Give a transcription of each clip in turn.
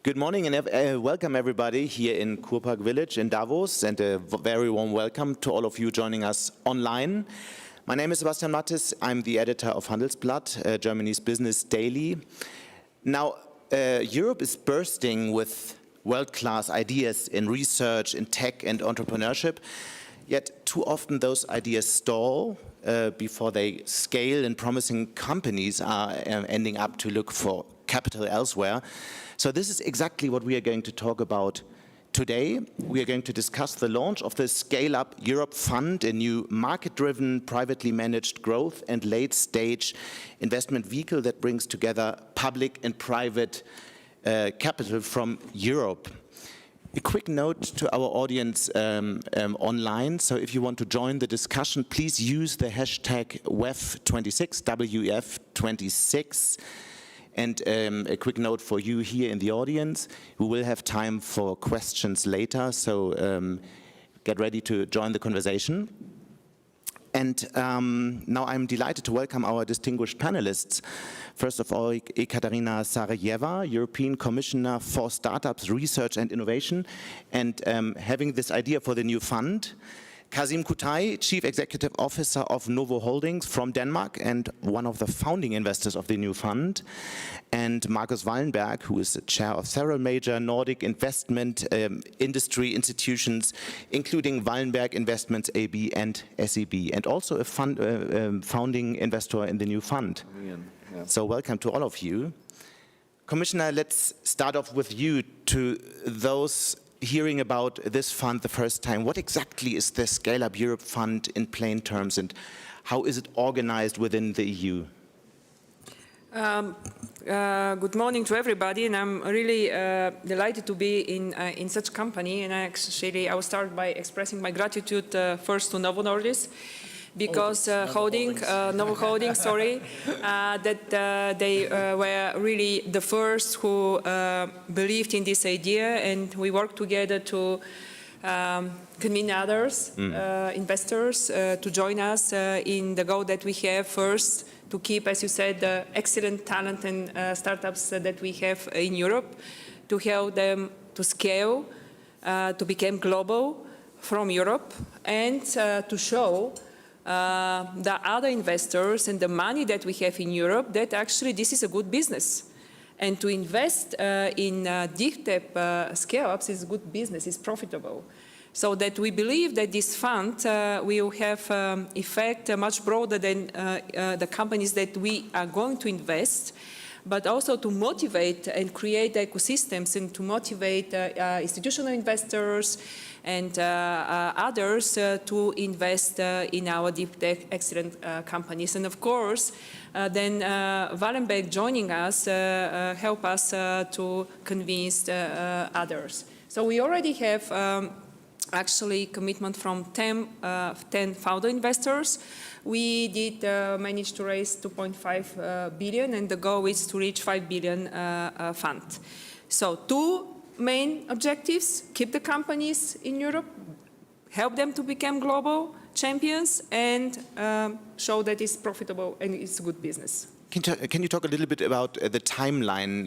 Good morning and welcome everybody here in Kurpark Village in Davos, and a very warm welcome to all of you joining us online. My name is Sebastian Matthes. I'm the editor of Handelsblatt, Germany's business daily. Now, Europe is bursting with world-class ideas in research, in tech and entrepreneurship, yet too often those ideas stall before they scale, and promising companies are ending up to look for capital elsewhere. So this is exactly what we are going to talk about today. We are going to discuss the launch of the Scaleup Europe Fund, a new market-driven, privately managed growth and late-stage investment vehicle that brings together public and private capital from Europe. A quick note to our audience online. So if you want to join the discussion, please use the hashtag WEF26, WEF26. And a quick note for you here in the audience, we will have time for questions later, so get ready to join the conversation. And now I'm delighted to welcome our distinguished panelists. First of all, Ekaterina Zaharieva, European Commissioner for Startups, Research and Innovation, and having this idea for the new fund. Kasim Kutay, Chief Executive Officer of Novo Holdings from Denmark and one of the founding investors of the new fund. And Markus Wallenberg, who is the chair of several major Nordic investment industry institutions, including Wallenberg Investments AB and SEB, and also a founding investor in the new fund. Yeah. So welcome to all of you. Commissioner, let's start off with you. To those hearing about this fund the first time, what exactly is the Scaleup Europe Fund in plain terms, and how is it organized within the EU? Good morning to everybody, and I'm really delighted to be in such company. And actually, I will start by expressing my gratitude first to Novo Nordisk, because Novo Holdings, sorry, that they were really the first who believed in this idea, and we worked together to convene others, investors, to join us in the goal that we have first to keep, as you said, the excellent talent and startups that we have in Europe, to help them to scale, to become global from Europe, and to show the other investors and the money that we have in Europe that actually this is a good business. And to invest in deep tech scale-ups is good business, is profitable. So that we believe that this fund will have effect much broader than the companies that we are going to invest, but also to motivate and create ecosystems and to motivate institutional investors and others to invest in our deep tech excellent companies. And of course, then Wallenberg joining us help us to convince others. So we already have actually commitment from 10 founder investors. We did manage to raise 2.5 billion, and the goal is to reach 5 billion fund. So two main objectives: keep the companies in Europe, help them to become global champions, and show that it's profitable and it's good business. Can you talk a little bit about the timeline,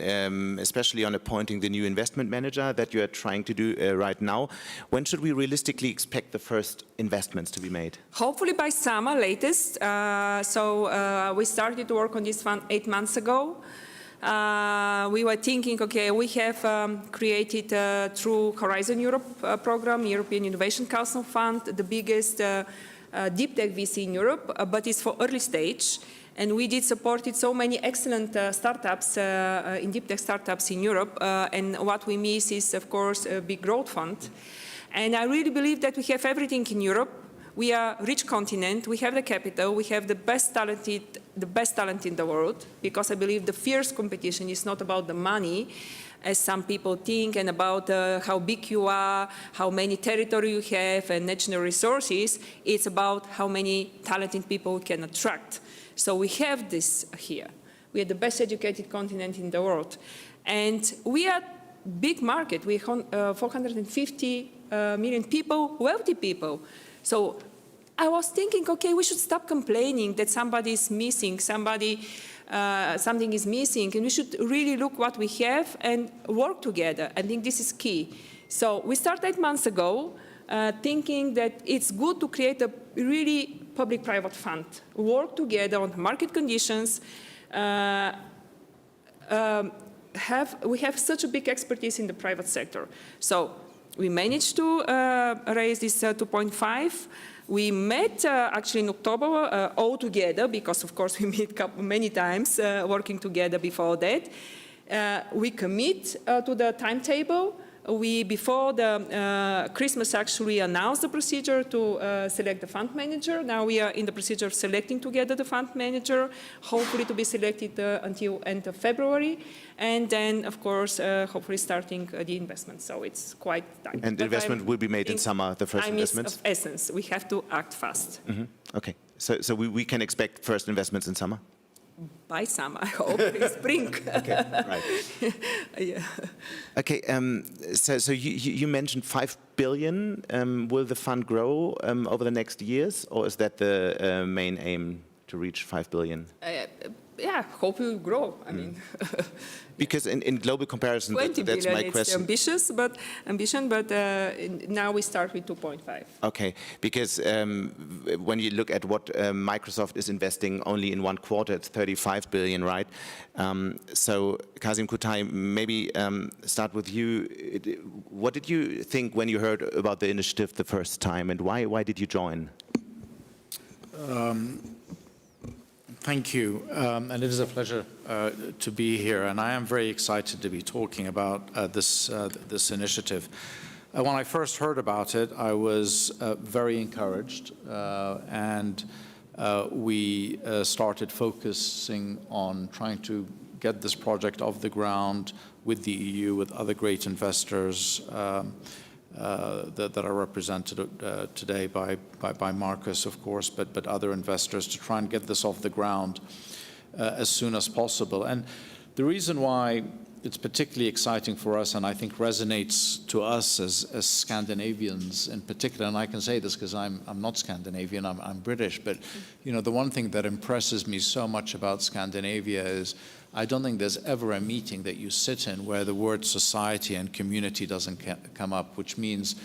especially on appointing the new investment manager that you are trying to do right now? When should we realistically expect the first investments to be made? Hopefully by summer latest. We started to work on this fund 8 months ago. We were thinking, okay, we have created through Horizon Europe program, European Innovation Council Fund, the biggest deep tech VC in Europe, but it's for early stage. And we did supported so many excellent startups, in deep tech startups in Europe. And what we miss is, of course, a big growth fund. And I really believe that we have everything in Europe. We are a rich continent. We have the capital. We have the best talent in the world. Because I believe the fierce competition is not about the money, as some people think, and about how big you are, how many territory you have, and natural resources. It's about how many talented people we can attract. So we have this here. We are the best educated continent in the world. And we are big market. We have 450 million people, wealthy people. So I was thinking, okay, we should stop complaining that somebody is missing, something is missing, and we should really look what we have and work together. I think this is key. So we started 8 months ago, thinking that it's good to create a really public-private fund, work together on market conditions. We have such a big expertise in the private sector. So we managed to raise this 2.5. We met actually in October all together, because of course we meet many times working together before that. We commit to the timetable. We, before the Christmas, actually announced the procedure to select the fund manager. Now we are in the procedure of selecting together the fund manager, hopefully to be selected until end of February. And then, of course, hopefully starting the investment. So it's quite tight. And the investment will be made in summer, the first investments? Time is of essence. We have to act fast. Mm-hmm. Okay. So we can expect first investments in summer? By summer, I hope, in spring. Okay, right. Yeah. Okay, so you mentioned 5 billion. Will the fund grow over the next years, or is that the main aim to reach 5 billion? Yeah, hope it will grow. I mean, because in global comparison, 20 that's billion, my question. It's ambition, but now we start with 2.5. Okay, because when you look at what Microsoft is investing only in 1 quarter, it's 35 billion, right? So Kasim, Kutay, maybe start with you. What did you think when you heard about the initiative the first time, and why did you join? Thank you, and it is a pleasure to be here, and I am very excited to be talking about this initiative. When I first heard about it, I was very encouraged, and we started focusing on trying to get this project off the ground with the EU, with other great investors that are represented today by Marcus, of course, but other investors, to try and get this off the ground as soon as possible. And the reason why it's particularly exciting for us, and I think resonates to us as Scandinavians in particular, and I can say this because I'm not Scandinavian, I'm British, but you know, the one thing that impresses me so much about Scandinavia is I don't think there's ever a meeting that you sit in where the word society and community doesn't come up, which means,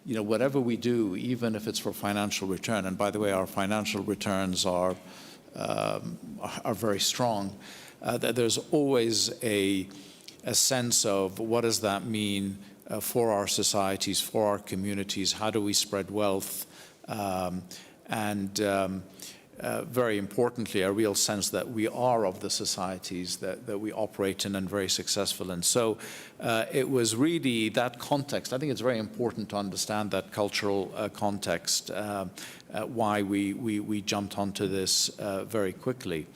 you know, whatever we do, even if it's for financial return, and by the way, our financial returns are very strong, that there's always a sense of what does that mean for our societies, for our communities, how do we spread wealth, and very importantly, a real sense that we are of the societies that we operate in and very successful in. So it was really that context. I think it's very important to understand that cultural context, why we jumped onto this very quickly.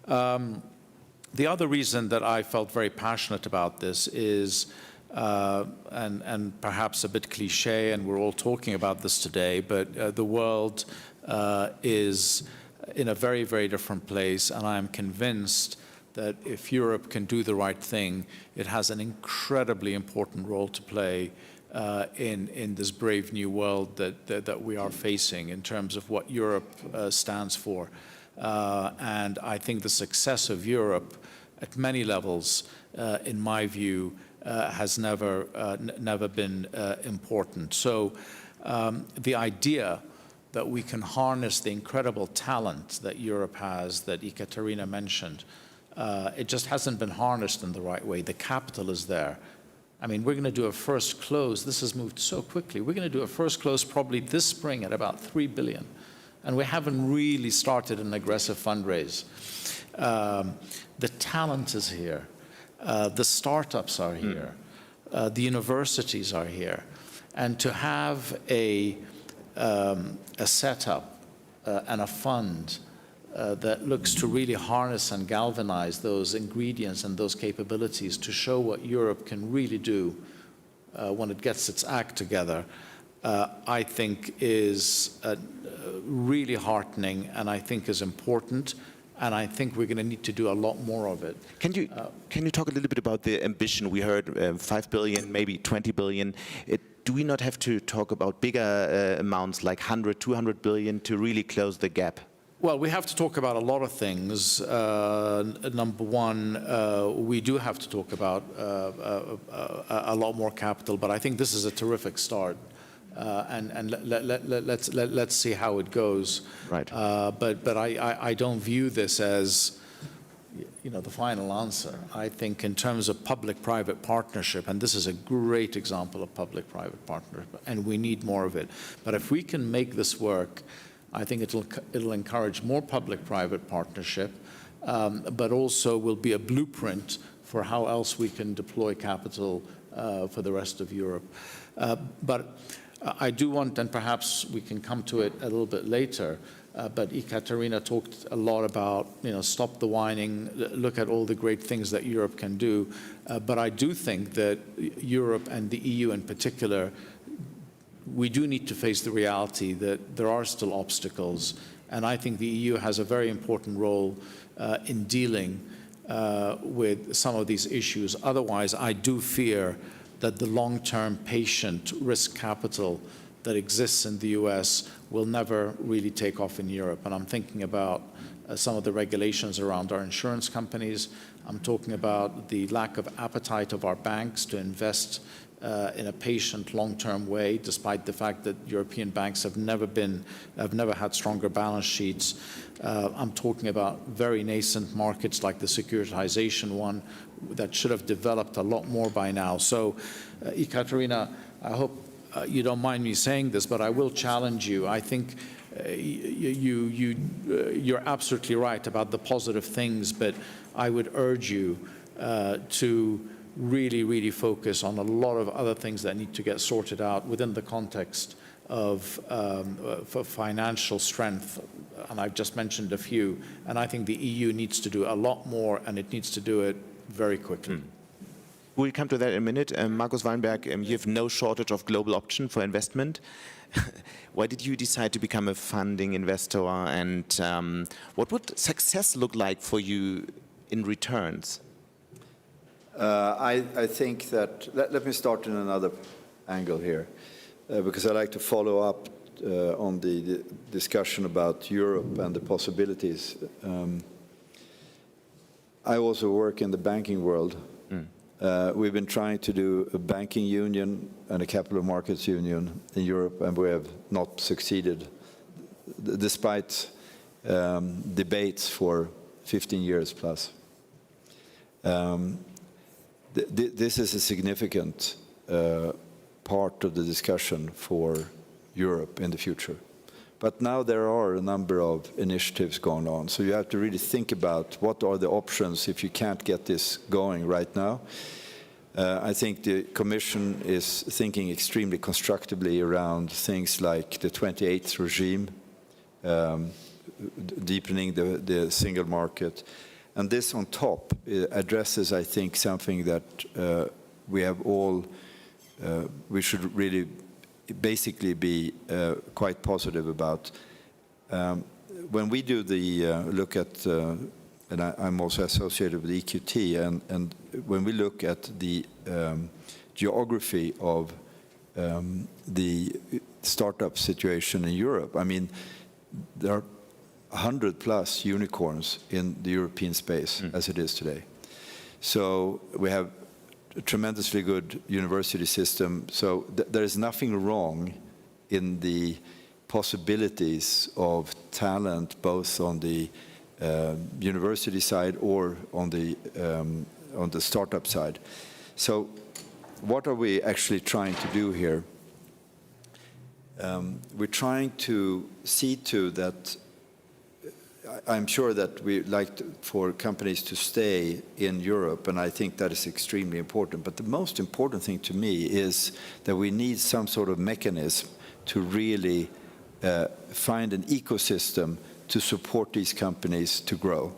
The other reason that I felt very passionate about this is, and perhaps a bit cliche, and we're all talking about this today, but the world is in a very, very different place, and I am convinced that if Europe can do the right thing, it has an incredibly important role to play in this brave new world that we are facing in terms of what Europe stands for. And I think the success of Europe at many levels, in my view, has never been important. So the idea that we can harness the incredible talent that Europe has, that Ekaterina mentioned, it just hasn't been harnessed in the right way. The capital is there. I mean, we're going to do a first close. This has moved so quickly. We're going to do a first close probably this spring at about 3 billion. And we haven't really started an aggressive fundraise. The talent is here. The startups are here. The universities are here. And to have a setup and a fund that looks to really harness and galvanize those ingredients and those capabilities to show what Europe can really do when it gets its act together, I think is really heartening, and I think is important, and I think we're going to need to do a lot more of it. Can you talk a little bit about the ambition? We heard 5 billion, maybe 20 billion. do we not have to talk about bigger amounts like 100, 200 billion to really close the gap? Well, we have to talk about a lot of things. Number one, we do have to talk about a lot more capital, but I think this is a terrific start. Let's see how it goes. Right. But I don't view this as, the final answer. I think in terms of public-private partnership, and this is a great example of public-private partnership, and we need more of it. But if we can make this work, I think it'll encourage more public-private partnership, but also will be a blueprint for how else we can deploy capital for the rest of Europe. But I do want, and perhaps we can come to it a little bit later, but Ekaterina talked a lot about, stop the whining, look at all the great things that Europe can do. But I do think that Europe and the EU in particular, we do need to face the reality that there are still obstacles. And I think the EU has a very important role in dealing with some of these issues. Otherwise, I do fear that the long-term patient risk capital that exists in the US will never really take off in Europe. And I'm thinking about some of the regulations around our insurance companies. I'm talking about the lack of appetite of our banks to invest in a patient, long-term way, despite the fact that European banks have never had stronger balance sheets. I'm talking about very nascent markets like the securitization one that should have developed a lot more by now. So, Ekaterina, I hope you don't mind me saying this, but I will challenge you. I think you're absolutely right about the positive things, but I would urge you to really focus on a lot of other things that need to get sorted out within the context of for financial strength, and I've just mentioned a few. And I think the EU needs to do a lot more, and it needs to do it very quickly. We'll come to that in a minute. Markus Wallenberg, you have no shortage of global option for investment. Why did you decide to become a funding investor, and what would success look like for you in returns? I think that, let me start in another angle here, because I like to follow up on the discussion about Europe and the possibilities. I also work in the banking world. We've been trying to do a banking union and a capital markets union in Europe, and we have not succeeded, despite debates for 15 years plus. This is a significant part of the discussion for Europe in the future. But now there are a number of initiatives going on, so you have to really think about what are the options if you can't get this going right now. I think the Commission is thinking extremely constructively around things like the 28th regime, deepening the single market. And this on top addresses, I think, something that we have all, we should really basically be quite positive about. When we do the look at, and I'm also associated with EQT, and when we look at the geography of the startup situation in Europe, I mean, there are 100+ unicorns in the European space as it is today. So we have a tremendously good university system. So there is nothing wrong in the possibilities of talent, both on the university side or on the startup side. So what are we actually trying to do here? We're trying to see to that. I'm sure that we like for companies to stay in Europe, and I think that is extremely important. But the most important thing to me is that we need some sort of mechanism to really find an ecosystem to support these companies to grow,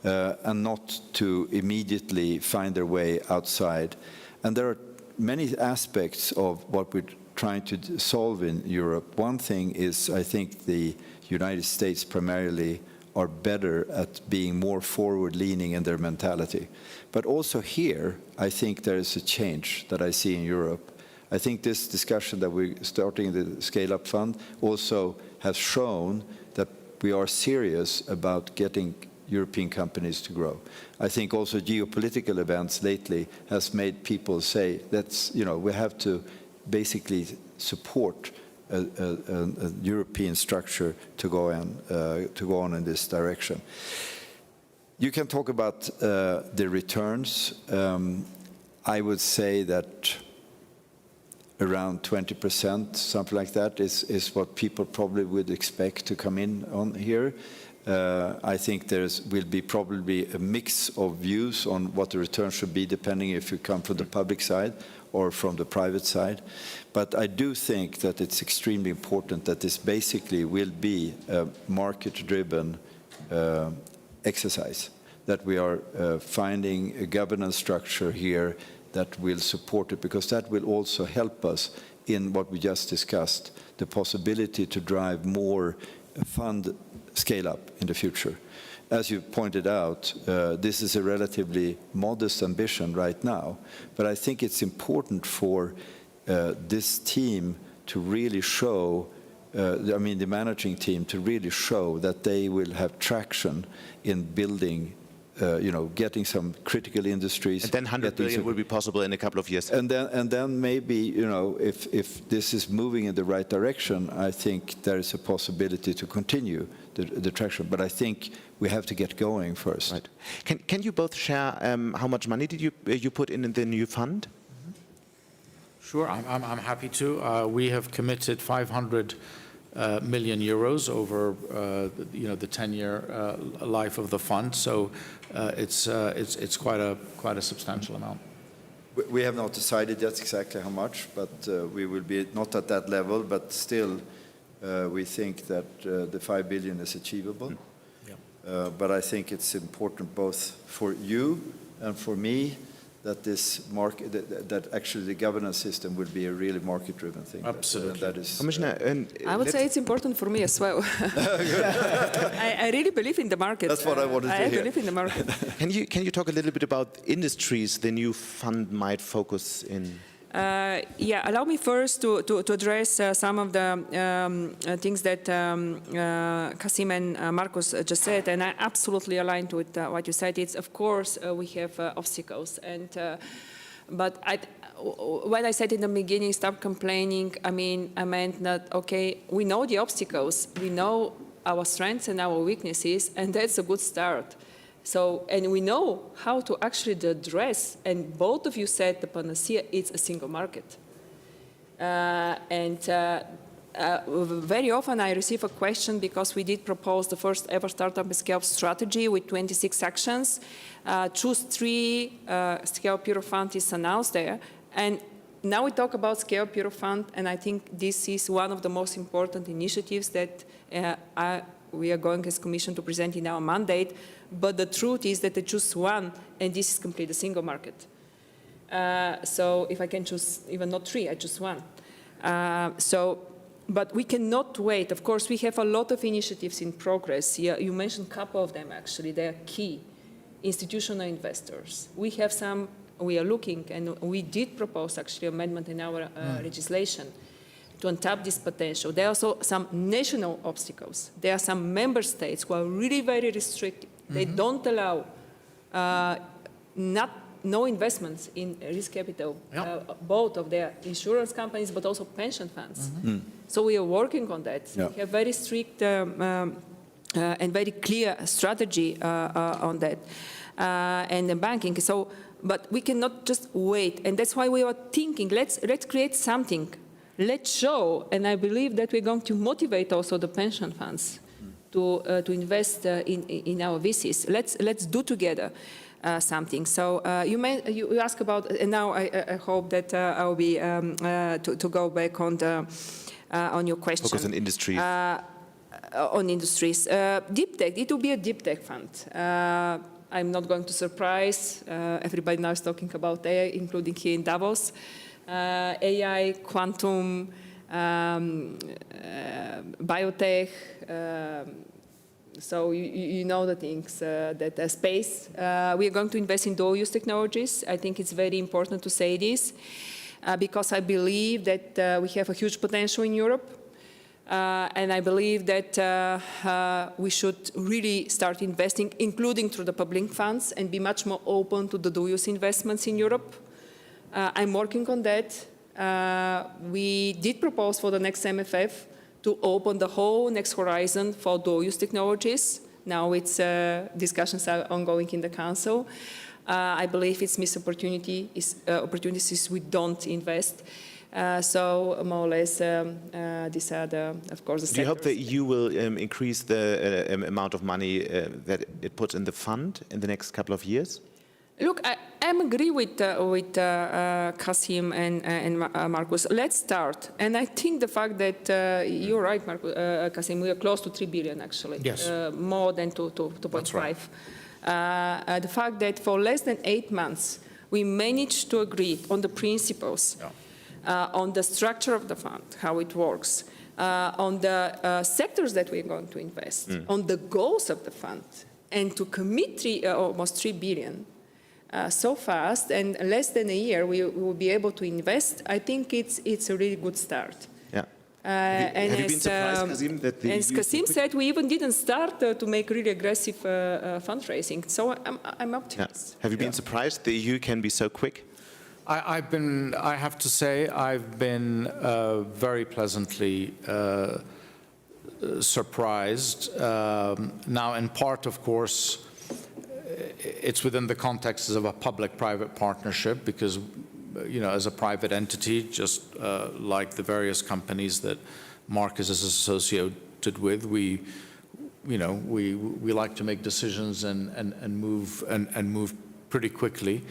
and not to immediately find their way outside. And there are many aspects of what we're trying to solve in Europe. One thing is, I think the United States primarily are better at being more forward-leaning in their mentality. But also here, I think there is a change that I see in Europe. I think this discussion that we're starting the Scaleup Fund also has shown that we are serious about getting European companies to grow. I think also geopolitical events lately has made people say that's, you know, we have to basically support a European structure to go on in this direction. You can talk about the returns. I would say that around 20%, something like that, is what people probably would expect to come in on here. I think will be probably a mix of views on what the return should be, depending if you come from the public side or from the private side. But I do think that it's extremely important that this basically will be a market-driven exercise, that we are finding a governance structure here that will support it, because that will also help us in what we just discussed, the possibility to drive more fund scale-up in the future. As you pointed out, this is a relatively modest ambition right now, but I think it's important for this team to really show, I mean the managing team to really show that they will have traction in building, you know, getting some critical industries. And then 100 billion will be possible in a couple of years. And then maybe, you know, if this is moving in the right direction, I think there is a possibility to continue the traction. But I think we have to get going first. Right. Can you both share how much money did you put in the new fund? Sure, I'm happy to. We have committed 500 million euros over you know, the 10-year life of the fund, so it's quite a substantial amount. We have not decided yet exactly how much, but we will be not at that level, but still we think that the 5 billion is achievable. Yeah. But I think it's important both for you and for me that this market, that actually the governance system will be a really market-driven thing. Absolutely. That is, Commissioner, I would say it's important for me as well. I really believe in the market. That's what I wanted to hear. I believe in the market. Can you talk a little bit about industries the new fund might focus in? Yeah, allow me first to address some of the things that Kasim and Markus just said, and I absolutely aligned with what you said. It's, of course, we have obstacles, and but when I said in the beginning, stop complaining, I meant that, okay, we know the obstacles, we know our strengths and our weaknesses, and that's a good start. So, and we know how to actually address, and both of you said the panacea is a single market. Very often I receive a question, because we did propose the first ever startup and scale-up strategy with 26 actions. Choose 3, Scaleup Europe Fund is announced there. And now we talk about Scaleup Europe Fund, and I think this is one of the most important initiatives that we are going as Commission to present in our mandate. But the truth is that I choose one, and this is completely a single market. So if I can choose even not 3, I choose 1. But we cannot wait. Of course, we have a lot of initiatives in progress. You mentioned a couple of them, actually. They are key. Institutional investors. We have some, we are looking, and we did propose, actually, amendment in our legislation to untap this potential. There are also some national obstacles. There are some member states who are really very restrictive. They don't allow no investments in risk capital, both of their insurance companies, but also pension funds. So we are working on that. Yeah. We have very strict and very clear strategy on that, and the banking. So, but we cannot just wait, and that's why we are thinking, let's create something. Let's show, and I believe that we're going to motivate also the pension funds to invest in our VCs. Let's do together something. So you ask about, and now I hope that I'll be to go back on your question. Focus on industries. On industries. Deep tech, it will be a deep tech fund. I'm not going to surprise. Everybody now is talking about AI, including here in Davos. AI, quantum, biotech, so you know the things, that space. We are going to invest in dual-use technologies. I think it's very important to say this. because I believe that we have a huge potential in Europe. And I believe that we should really start investing, including through the public funds, and be much more open to the dual-use investments in Europe. I'm working on that. We did propose for the next MFF to open the whole next horizon for dual-use technologies. Now it's discussions are ongoing in the Council. I believe it's missed opportunities if we don't invest. So more or less, these are the, of course, the sectors. Do you hope the EU will increase the amount of money that it puts in the fund in the next couple of years? Look, I agree with Kasim and Marcus. Let's start. And I think the fact that you're right, Marcus, Kasim, we are close to 3 billion actually. Yes. More than 2.5. Right. The fact that for less than 8 months, we managed to agree on the principles, on the structure of the fund, how it works, on the sectors that we're going to invest, on the goals of the fund, and to commit almost 3 billion. So fast, and less than a year, we will be able to invest. I think it's a really good start. Yeah. And have you been surprised, Kasim, that the as Kasim said, we even didn't start to make really aggressive fundraising. So I'm optimistic. Yeah. Have you been surprised the EU can be so quick? I have to say, I've been very pleasantly surprised. Now, in part, of course, it's within the context of a public-private partnership because, you know, as a private entity, just like the various companies that Marcus is associated with, we like to make decisions and move pretty quickly.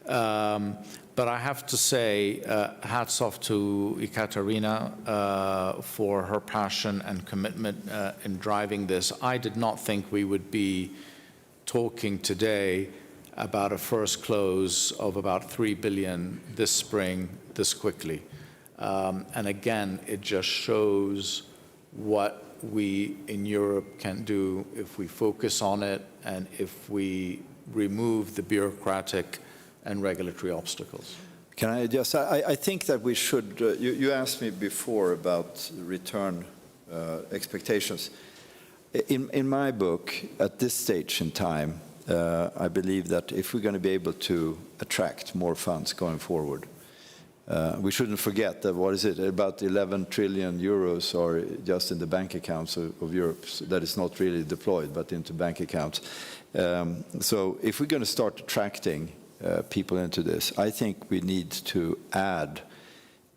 But I have to say, hats off to Ekaterina for her passion and commitment in driving this. I did not think we would be talking today about a first close of about 3 billion this spring, this quickly. And again, it just shows what we in Europe can do if we focus on it and if we remove the bureaucratic and regulatory obstacles. Can I just, I think that we should, you asked me before about return expectations. In my book, at this stage in time, I believe that if we're going to be able to attract more funds going forward, we shouldn't forget that, what is it, about 11 trillion euros are just in the bank accounts of Europe that is not really deployed, but into bank accounts. So if we're going to start attracting people into this, I think we need to add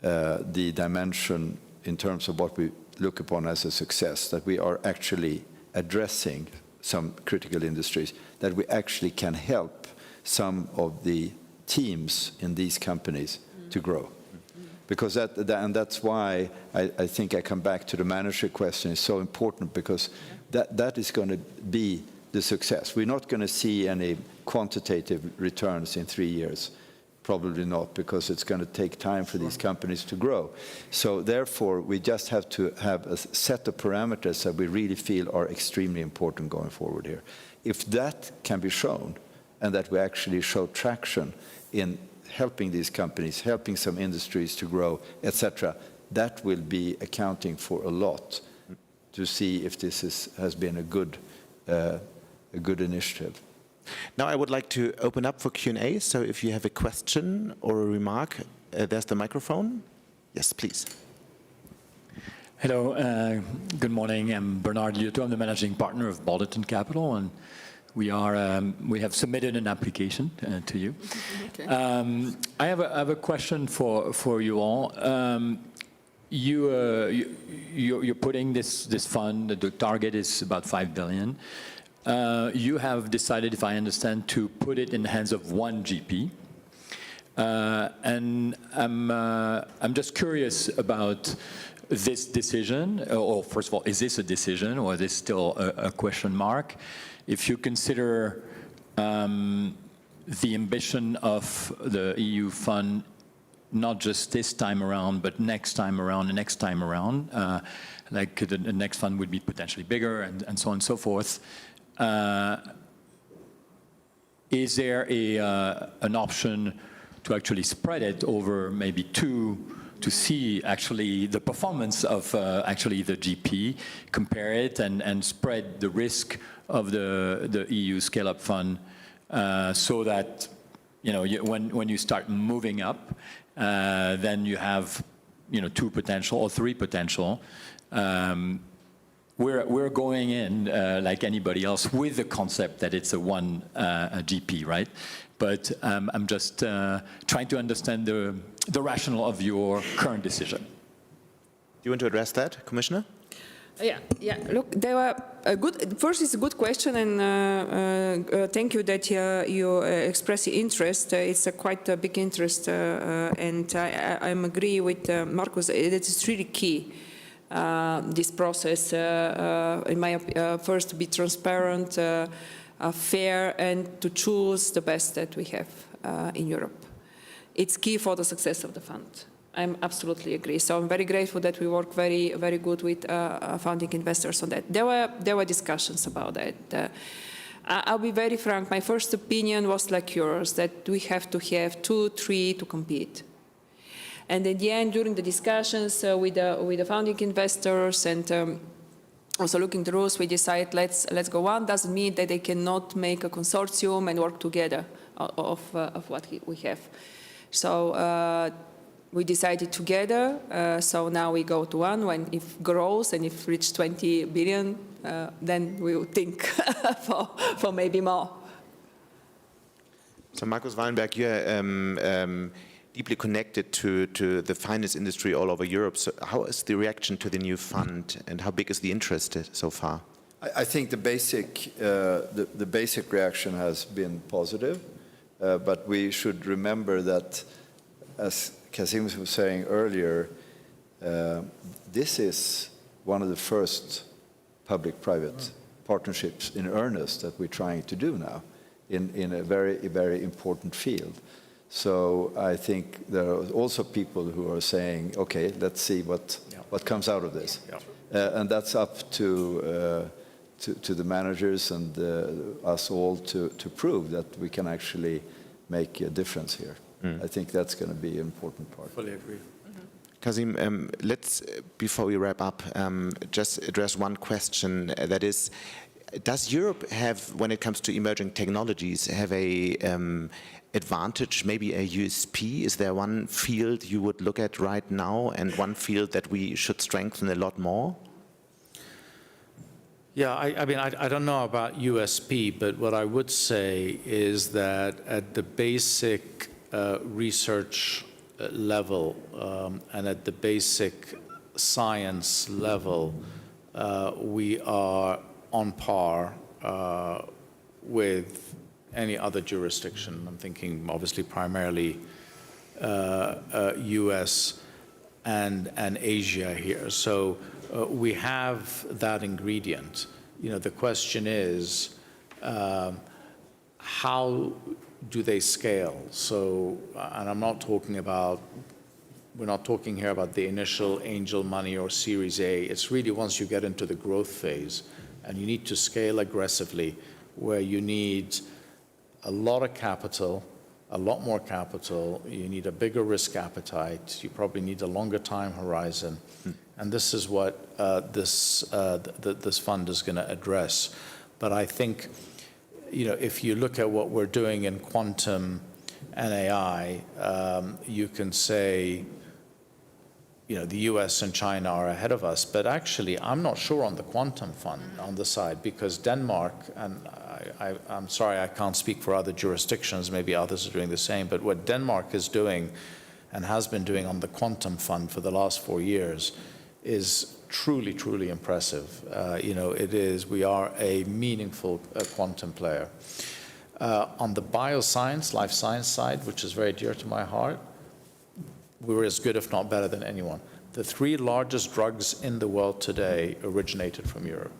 the dimension in terms of what we look upon as a success, that we are actually addressing some critical industries, that we actually can help some of the teams in these companies to grow. Because that's why I think I come back to the manager question. It's so important because that is going to be the success. We're not going to see any quantitative returns in 3 years. Probably not, because it's going to take time for these companies to grow. So therefore, we just have to have a set of parameters that we really feel are extremely important going forward here. If that can be shown, and that we actually show traction in helping these companies, helping some industries to grow, etc., that will be accounting for a lot to see if this has been a good initiative. Now I would like to open up for Q&A, so if you have a question or a remark, there's the microphone. Yes, please. Hello, good morning. I'm Bernard Liotto. I'm the managing partner of Balderton Capital, and we have submitted an application to you. Okay. I have a question for you all. You're putting this fund. The target is about 5 billion. You have decided, if I understand, to put it in the hands of one GP. And I'm just curious about this decision. Or first of all, is this a decision, or is this still a question mark? If you consider the ambition of the EU fund, not just this time around, but next time around, the next time around, like the next fund would be potentially bigger, and so on and so forth. Is there an option to actually spread it over maybe two, to see actually the performance of actually the GP, compare it and spread the risk of the EU Scaleup Fund so that, you know, when you start moving up, then you have, you know, 2 potential or 3 potential. We're going in like anybody else with the concept that it's a one GP, right? But I'm just trying to understand the rationale of your current decision. Do you want to address that, Commissioner? Yeah. Look, there were a good. First, it's a good question, and thank you that you express interest. It's a quite a big interest, and I agree with Marcus. It is really key. This process, in my first, to be transparent, fair, and to choose the best that we have in Europe. It's key for the success of the fund. I absolutely agree. So I'm very grateful that we work very, very good with founding investors on that. There were discussions about that. I'll be very frank. My first opinion was like yours, that we have to have 2, 3 to compete. And in the end, during the discussions with the founding investors and also looking at the rules, we decided let's go on. Doesn't mean that they cannot make a consortium and work together of what we have. So we decided together. So now we go to one. When if grows and if reach 20 billion, then we will think for maybe more. So Markus Wallenberg, you're deeply connected to the finance industry all over Europe. So how is the reaction to the new fund, and how big is the interest so far? I think the basic reaction has been positive, but we should remember that, as Kasim was saying earlier, this is one of the first public-private partnerships in earnest that we're trying to do now in a very, very important field. So I think there are also people who are saying, okay, let's see what comes out of this. And that's up to the managers and us all to prove that we can actually make a difference here. I think that's going to be an important part. Fully agree. Kasim, let's, before we wrap up, just address one question. That is, does Europe have, when it comes to emerging technologies, have a advantage, maybe a USP? Is there one field you would look at right now and one field that we should strengthen a lot more? Yeah, I mean, I don't know about USP, but what I would say is that at the basic research level and at the basic science level, we are on par with any other jurisdiction. I'm thinking obviously primarily US and Asia here. So we have that ingredient. You know, the question is, how do they scale? So, and I'm not talking about, we're not talking here about the initial angel money or Series A. It's really once you get into the growth phase and you need to scale aggressively, where you need a lot of capital, a lot more capital, you need a bigger risk appetite, you probably need a longer time horizon. And this is what this fund is going to address. But I think, you know, if you look at what we're doing in quantum and AI, you can say, you know, the US and China are ahead of us. But actually, I'm not sure on the quantum fund on the side, because Denmark, and I'm sorry, I can't speak for other jurisdictions, maybe others are doing the same, but what Denmark is doing and has been doing on the quantum fund for the last 4 years is truly, truly impressive. You know, it is, we are a meaningful quantum player. On the bioscience, life science side, which is very dear to my heart, we were as good, if not better than anyone. The 3 largest drugs in the world today originated from Europe.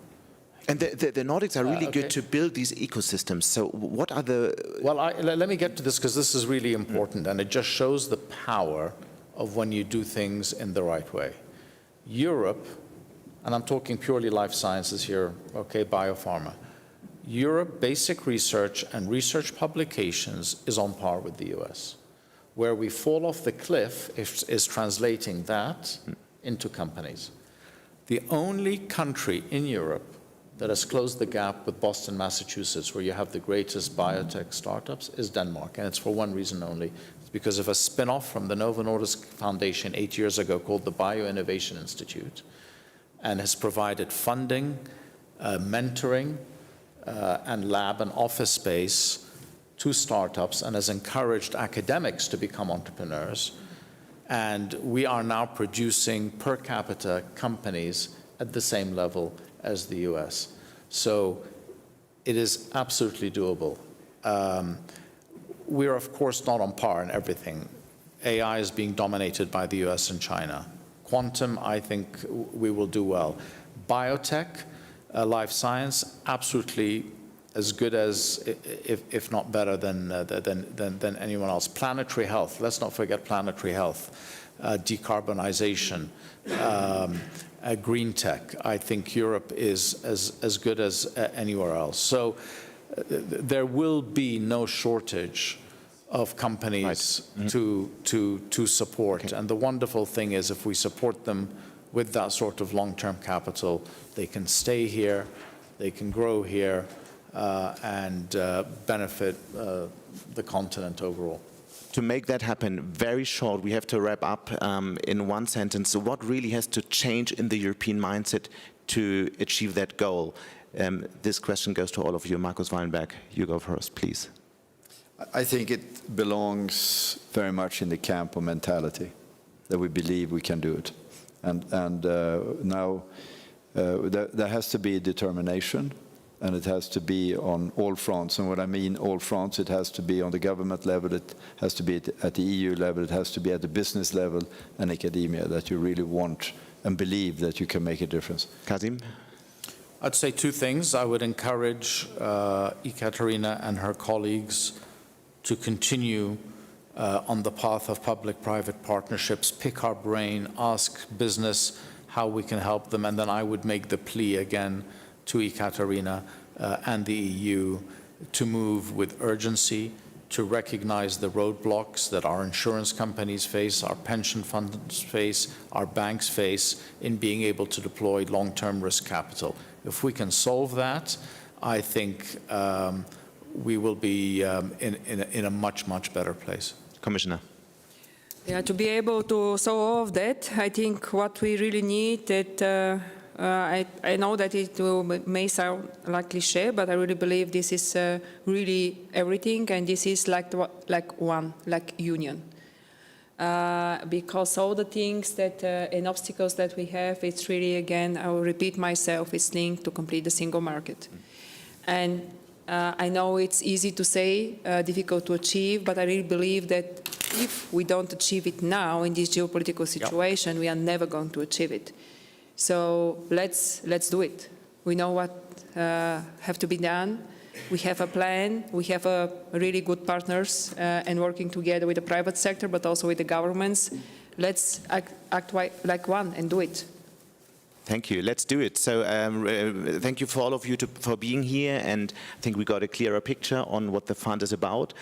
And the Nordics are really good to build these ecosystems. So what are the... Well, let me get to this, because this is really important, and it just shows the power of when you do things in the right way. Europe, and I'm talking purely life sciences here, okay, biopharma. Europe, basic research and research publications is on par with the US. Where we fall off the cliff is translating that into companies. The only country in Europe that has closed the gap with Boston, Massachusetts, where you have the greatest biotech startups, is Denmark. And it's for one reason only. It's because of a spin-off from the Novo Nordisk Foundation 8 years ago called the Bioinnovation Institute, and has provided funding, mentoring, and lab and office space to startups, and has encouraged academics to become entrepreneurs. And we are now producing per capita companies at the same level as the US. So it is absolutely doable. We're of course not on par in everything. AI is being dominated by the US and China. Quantum, I think we will do well. Biotech, life science, absolutely as good as, if not better than anyone else. Planetary health, let's not forget planetary health. Decarbonization, green tech. I think Europe is as good as anywhere else. So there will be no shortage of companies to support. Okay. And the wonderful thing is, if we support them with that sort of long-term capital, they can stay here, they can grow here, and benefit the continent overall. To make that happen, very short, we have to wrap up in one sentence. So what really has to change in the European mindset to achieve that goal? This question goes to all of you. Markus Wallenberg, you go first, please. I think it belongs very much in the camp of mentality, that we believe we can do it. And now there has to be determination, and it has to be on all fronts. And what I mean all fronts, it has to be on the government level, it has to be at the EU level, it has to be at the business level and academia, that you really want and believe that you can make a difference. Kasim? I'd say two things. I would encourage Ekaterina and her colleagues to continue on the path of public-private partnerships, pick our brain, ask business how we can help them, and then I would make the plea again to Ekaterina and the EU to move with urgency, to recognize the roadblocks that our insurance companies face, our pension funds face, our banks face in being able to deploy long-term risk capital. If we can solve that, I think we will be in a much, much better place. Commissioner. Yeah, to be able to solve that, I think what we really need that I know that it may sound like cliché, but I really believe this is really everything, and this is like union. Because all the things that and obstacles that we have, it's really, again, I will repeat myself, it's linked to complete the single market. And I know it's easy to say, difficult to achieve, but I really believe that if we don't achieve it now in this geopolitical situation, we are never going to achieve it. So let's do it. We know what have to be done. We have a plan. We have a really good partners and working together with the private sector, but also with the governments. Let's act like one and do it. Thank you. Let's do it. So thank you for all of you for being here, and I think we got a clearer picture on what the fund is about.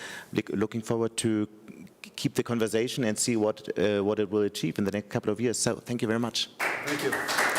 Looking forward to keep the conversation and see what it will achieve in the next couple of years. So thank you very much. Thank you.